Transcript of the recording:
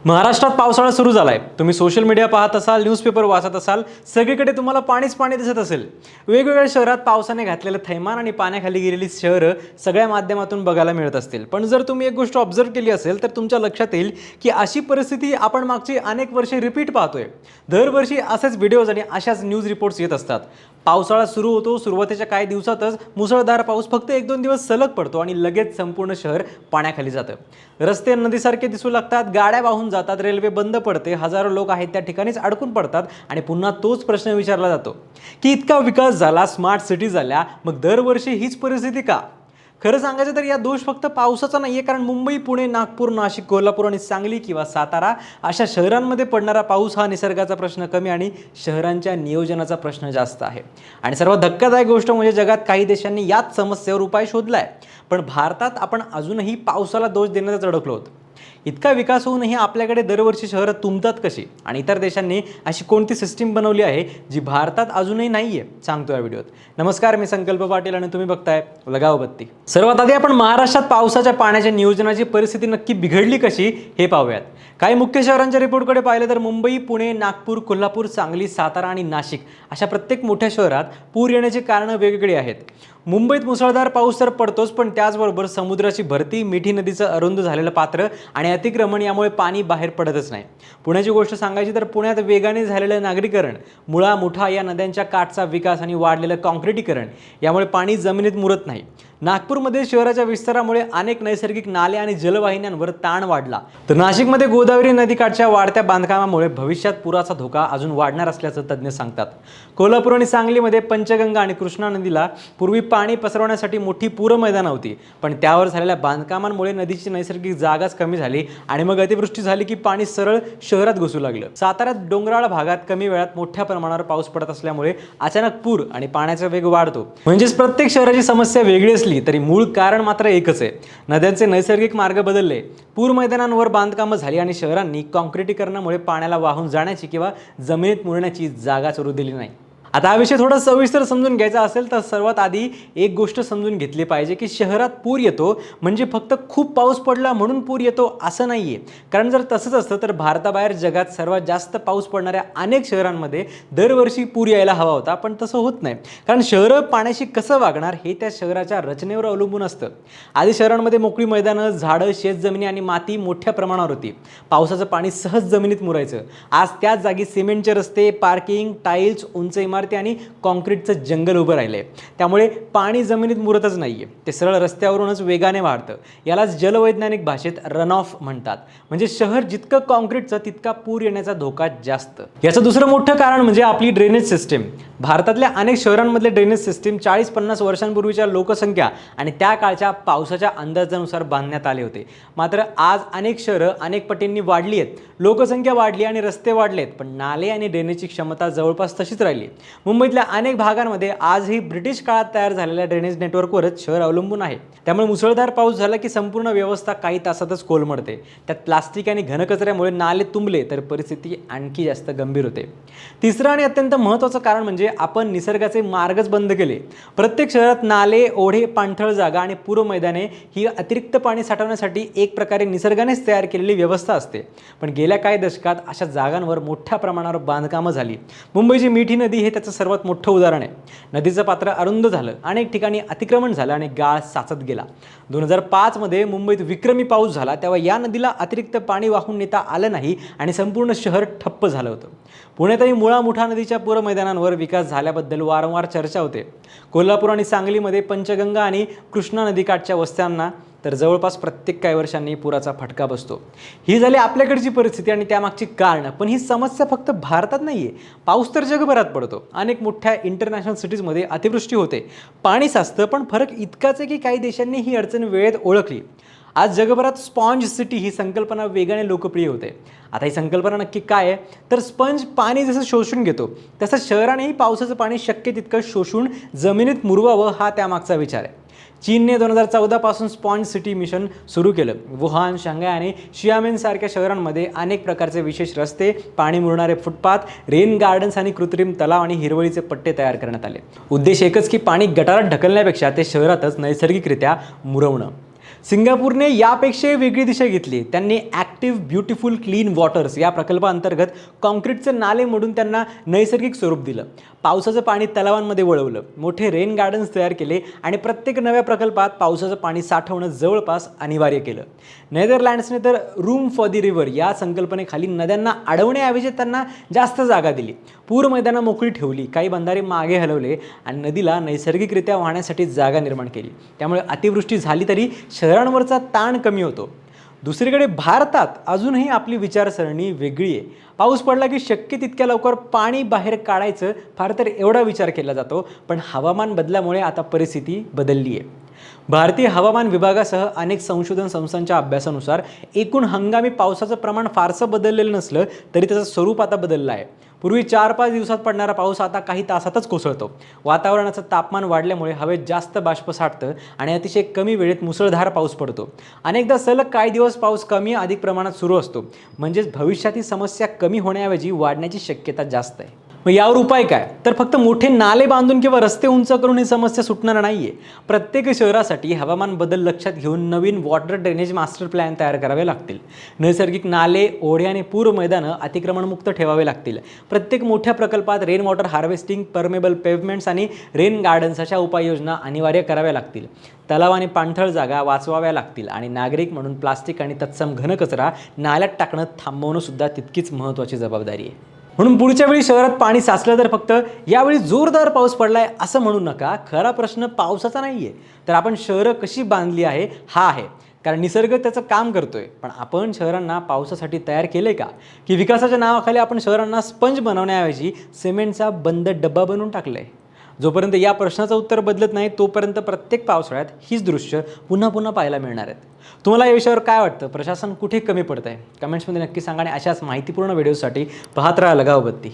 महाराष्ट्रात पावसाळा सुरू झालाय। तुम्ही सोशल मीडिया पाहत असाल, न्यूजपेपर वाचत असाल, सगळीकडे तुम्हाला पाणीच पाणी दिसत असेल। वेगवेगळ्या शहरात पावसाने घातलेलं थैमान आणि पाण्याखाली गेलेली शहरं सगळ्या माध्यमातून बघायला मिळत असतील। पण जर तुम्ही एक गोष्ट ऑब्झर्व केली असेल तर तुमच्या लक्षात येईल की अशी परिस्थिती आपण मागची अनेक वर्षे रिपीट पाहतोय। दरवर्षी असेच व्हिडिओज आणि अशाच न्यूज रिपोर्ट्स येत असतात। पावसाळा सुरू होतो, सुरुवातीच्या काही दिवसातच मुसळधार पाऊस फक्त 1-2 दिवस सलग पडतो आणि लगेच संपूर्ण शहर पाण्याखाली जातं। रस्ते नदीसारखे दिसू लागतात, गाड्या वाहून जातात, रेल्वे बंद पडते, हजारो लोक आहेत त्या ठिकाणीच अडकून पडतात आणि पुन्हा तोच प्रश्न विचारला जातो की इतका विकास झाला, स्मार्ट सिटी झाल्या, मग दरवर्षी हीच परिस्थिती का? खरं सांगायचं तर या दोष फक्त पावसाचा नाहीये, कारण मुंबई, पुणे, नागपूर, नाशिक, कोल्हापूर आणि सांगली किंवा सातारा अशा शहरांमध्ये पडणारा पाऊस हा निसर्गाचा प्रश्न कमी आणि शहरांच्या नियोजनाचा प्रश्न जास्त आहे। आणि सर्वात धक्कादायक गोष्ट म्हणजे जगात काही देशांनी याच समस्येवर उपाय शोधलाय, पण भारतात आपण अजूनही पावसाला दोष देण्यातच अडकलो आहोत। इतका विकास होऊनही आपल्याकडे दरवर्षी शहरं तुंबतात कशी आणि इतर देशांनी अशी कोणती सिस्टीम बनवली आहे जी भारतात अजूनही नाहीये, सांगतो या व्हिडिओत। नमस्कार, मी संकल्प पाटील आणि तुम्ही बघताय लगाव बत्ती। सर्वात आधी आपण महाराष्ट्रात पावसाच्या पाण्याच्या नियोजनाची परिस्थिती नक्की बिघडली कशी हे पाहूयात। काही मुख्य शहरांच्या रिपोर्टकडे पाहिलं तर मुंबई, पुणे, नागपूर, कोल्हापूर, सांगली, सातारा आणि नाशिक अशा प्रत्येक मोठ्या शहरात पूर येण्याची कारणं वेगवेगळी आहेत। मुंबईत मुसळधार पाऊस तर पडतोच, पण त्याचबरोबर समुद्राची भरती, मिठी नदीचं अरुंद झालेलं पात्र आणि अतिक्रमण यामुळे पाणी बाहेर पडतच नाही। पुण्याची गोष्ट सांगायची तर पुण्यात वेगाने झालेलं नागरीकरण, मुळा, मुठा या नद्यांच्या काठचा विकास आणि वाढलेलं काँक्रिटीकरण यामुळे पाणी जमिनीत मुरत नाही। नागपूरमध्ये शहराच्या विस्तारामुळे अनेक नैसर्गिक नाले आणि जलवाहिन्यांवर ताण वाढला, तर नाशिकमध्ये गोदावरी नदीकाठच्या वाढत्या बांधकामामुळे भविष्यात पुराचा धोका अजून वाढणार असल्याचं तज्ज्ञ सांगतात। कोल्हापूर आणि सांगलीमध्ये पंचगंगा आणि कृष्णा नदीला पूर्वी पाणी पसरवण्यासाठी मोठी पूर मैदानं होती, पण त्यावर झालेल्या बांधकामांमुळे नदीची नैसर्गिक जागाच कमी झाली आणि मग अतिवृष्टी झाली की पाणी सरळ शहरात घुसू लागलं। साताऱ्यात डोंगराळ भागात कमी वेळात मोठ्या प्रमाणावर पाऊस पडत असल्यामुळे अचानक पूर आणि पाण्याचा वेग वाढतो। म्हणजेच प्रत्येक शहराची समस्या वेगळी असली तरी मूळ कारण मात्र एकच आहे। नद्यांचे नैसर्गिक मार्ग बदलले, पूर मैदानांवर बांधकामं झाली आणि शहरांनी काँक्रिटीकरणामुळे पाण्याला वाहून जाण्याची किंवा जमिनीत मुरण्याची जागाच उरू दिली नाही। आता हा विषय थोडा सविस्तर समजून घ्यायचा असेल तर सर्वात आधी एक गोष्ट समजून घेतली पाहिजे की शहरात पूर येतो म्हणजे फक्त खूप पाऊस पडला म्हणून पूर येतो असं नाहीये। कारण जर तसंच असतं तर भारताबाहेर जगात सर्वात जास्त पाऊस पडणाऱ्या अनेक शहरांमध्ये दरवर्षी पूर यायला हवा होता, पण तसं होत नाही। कारण शहरं पाण्याशी कसं वागणार हे त्या शहराच्या रचनेवर अवलंबून असतं। आधी शहरांमध्ये मोकळी मैदानं, झाडं, शेतजमिनी आणि माती मोठ्या प्रमाणावर होती। पावसाचं पाणी सहज जमिनीत मुरायचं। आज त्याच जागी सिमेंटचे रस्ते, पार्किंग, टाईल्स, उंच इमारती आणि काँक्रीटचं जंगल उभं राहिलंय, त्यामुळे पाणी जमिनीत मुरतच नाहीये, ते सरळ रस्त्यावरूनच वेगाने वाढतं। यालाच जलवैज्ञानिक भाषेत रन ऑफ म्हणतात। म्हणजे शहर जितकं काँक्रीटचं तितका पूर येण्याचा धोका जास्त। याचं दुसरं मोठं कारण म्हणजे आपली ड्रेनेज सिस्टीम। भारतातल्या अनेक शहरांमधले ड्रेनेज सिस्टीम 40-50 वर्षांपूर्वीच्या लोकसंख्या आणि त्या काळच्या पावसाच्या अंदाजानुसार बांधण्यात आले होते। मात्र आज अनेक शहरं अनेक पटींनी वाढली आहेत, लोकसंख्या वाढली आणि रस्ते वाढलेत, पण नाले आणि ड्रेनेजची क्षमता जवळपास तशीच राहिली। मुंबईतल्या अनेक भागांमध्ये आजही ब्रिटिश काळात तयार झालेल्या ड्रेनेज नेटवर्कवरच शहर अवलंबून आहे। त्यामुळे मुसळधार पाऊस झाला की संपूर्ण व्यवस्था काही तासातच कोलमडते। त्यात प्लास्टिक आणि घनकचऱ्यामुळे नाले तुंबले तर परिस्थिती आणखी जास्त गंभीर होते। तिसरं आणि अत्यंत महत्त्वाचं कारण म्हणजे आपण निसर्गाचे मार्गच बंद केले। प्रत्येक शहरात नाले, ओढे, पाणथळ जागा आणि पूर्व मैदाने ही अतिरिक्त पाणी साठवण्यासाठी एक प्रकारे निसर्गानेच तयार केलेली व्यवस्था असते। पण गेल्या काही दशकात अशा जागांवर मोठ्या प्रमाणावर बांधकामं झाली। मुंबईची मिठी नदी हे त्याचं सर्वात मोठं उदाहरण आहे। नदीचं पात्र अरुंद झालं, अनेक ठिकाणी अतिक्रमण झालं आणि गाळ साचत गेला। 2005 मध्ये मुंबईत विक्रमी पाऊस झाला, तेव्हा या नदीला अतिरिक्त पाणी वाहून नेता आलं नाही आणि संपूर्ण शहर ठप्प झालं होतं। पुण्यातही मुळा, मुठा नदीच्या पूर मैदानांवर विकास झाल्याबद्दल वारंवार चर्चा होते। कोल्हापूर आणि सांगलीमध्ये पंचगंगा आणि कृष्णा नदीकाठच्या वस्त्यांना तर जवळपास प्रत्येक काही वर्षांनी पुराचा फटका बसतो। ही झाली आपल्याकडची परिस्थिती आणि त्यामागची कारणं, पण ही समस्या फक्त भारतात नाहीये। पाऊस तर जगभरात पडतो। अनेक मोठ्या इंटरनॅशनल सिटीजमध्ये अतिवृष्टी होते, पाणी साचतं, पण फरक इतकाच आहे की काही देशांनी ही अडचण वेळेत ओळखली। आज जगभरात स्पॉन्ज सिटी ही संकल्पना वेगाने लोकप्रिय होते। आता ही संकल्पना नक्की काय आहे तर स्पंज पाणी जसं शोषून घेतो तसं शहरानेही पावसाचं पाणी शक्य तितकं शोषून जमिनीत मुरवावं हा त्यामागचा विचार आहे। चीनने 2014 पासून स्पॉन्ज सिटी मिशन सुरू केलं। वुहान, शांघाय आणि शियामेन सारख्या शहरांमध्ये अनेक प्रकारचे विशेष रस्ते, पाणी मुरणारे फुटपाथ, रेन गार्डन्स आणि कृत्रिम तलाव आणि हिरवळीचे पट्टे तयार करण्यात आले। उद्देश एकच की पाणी गटारात ढकलण्यापेक्षा ते शहरातच नैसर्गिकरित्या मुरवणं। सिंगापूरने यापेक्षाही वेगळी दिशा घेतली. त्यांनी ॲक्टिव्ह ब्युटिफुल क्लीन वॉटर्स या प्रकल्पाअंतर्गत कॉन्क्रीटचे नाले मोडून त्यांना नैसर्गिक स्वरूप दिलं. पावसाचं पाणी तलावांमध्ये वळवलं, मोठे रेन गार्डन्स तयार केले आणि प्रत्येक नव्या प्रकल्पात पावसाचं पाणी साठवणं जवळपास अनिवार्य केलं. नेदरलँड्सने तर रूम फॉर दी रिव्हर या संकल्पनेखाली नद्यांना अडवण्याऐवजी त्यांना जास्त जागा दिली. पूर मैदानं मोकळी ठेवली, काही बंधारे मागे हलवले आणि नदीला नैसर्गिकरित्या वाहण्यासाठी जागा निर्माण केली. त्यामुळे अतिवृष्टी झाली तरी शहरांवरचा ताण कमी होतो. दुसरीकडे भारतात अजूनही आपली विचारसरणी वेगळी आहे. पाऊस पडला की शक्य तितक्या लवकर पाणी बाहेर काढायचं फार तर एवढा विचार केला जातो. पण हवामान बदलामुळे आता परिस्थिती बदलली आहे. भारतीय हवामान विभागासह अनेक संशोधन संस्थांच्या अभ्यासानुसार एकूण हंगामी पावसाचं प्रमाण फारसं बदललेलं नसलं तरी त्याचं स्वरूप आता बदललं आहे. पूर्वी 4-5 दिवसात पडणारा पाऊस आता काही तासातच कोसळतो. वातावरणाचं तापमान वाढल्यामुळे हवेत जास्त बाष्प साठतं आणि अतिशय कमी वेळेत मुसळधार पाऊस पडतो. अनेकदा सलग काही दिवस पाऊस कमी अधिक प्रमाणात सुरू असतो. म्हणजेच भविष्यात ही समस्या कमी होण्याऐवजी वाढण्याची शक्यता जास्त आहे. मग यावर उपाय काय? तर फक्त मोठे नाले बांधून किंवा रस्ते उंच करून ही समस्या सुटणार नाहीये. प्रत्येक शहरासाठी हवामान बदल लक्षात घेऊन नवीन वॉटर ड्रेनेज मास्टर प्लॅन तयार करावे लागतील. नैसर्गिक नाले, ओढे आणि पूर मैदानं अतिक्रमणमुक्त ठेवावे लागतील. प्रत्येक मोठ्या प्रकल्पात रेन वॉटर हार्वेस्टिंग, परमेबल पेव्हमेंट्स आणि रेन गार्डन्स अशा उपाययोजना अनिवार्य कराव्या लागतील. तलाव आणि पाणथळ जागा वाचवाव्या लागतील आणि नागरिक म्हणून प्लास्टिक आणि तत्सम घनकचरा नाल्यात टाकणं थांबवणं सुद्धा तितकीच महत्त्वाची जबाबदारी आहे. म्हणून पुढच्या वेळी शहरात पाणी साचलं तर फक्त यावेळी जोरदार पाऊस पडलाय असं म्हणू नका. खरा प्रश्न पावसाचा नाहीये, तर आपण शहरं कशी बांधली आहे हा आहे. कारण निसर्ग त्याचं काम करतोय, पण आपण शहरांना पावसासाठी तयार केलंय का? की विकासाच्या नावाखाली आपण शहरांना स्पंज बनवण्याऐवजी सिमेंटचा बंद डब्बा बनवून टाकलाय? जोपर्यंत या प्रश्नाचं उत्तर बदलत नाही तोपर्यंत प्रत्येक पावसाळ्यात हीच दृश्य पुन्हा पुन्हा पाहायला मिळणार आहेत. तुम्हाला या विषयावर काय वाटतं? प्रशासन कुठे कमी पडत आहे? कमेंट्समध्ये नक्की सांगा आणि अशाच माहितीपूर्ण व्हिडिओसाठी पाहत राहा लगाव बत्ती.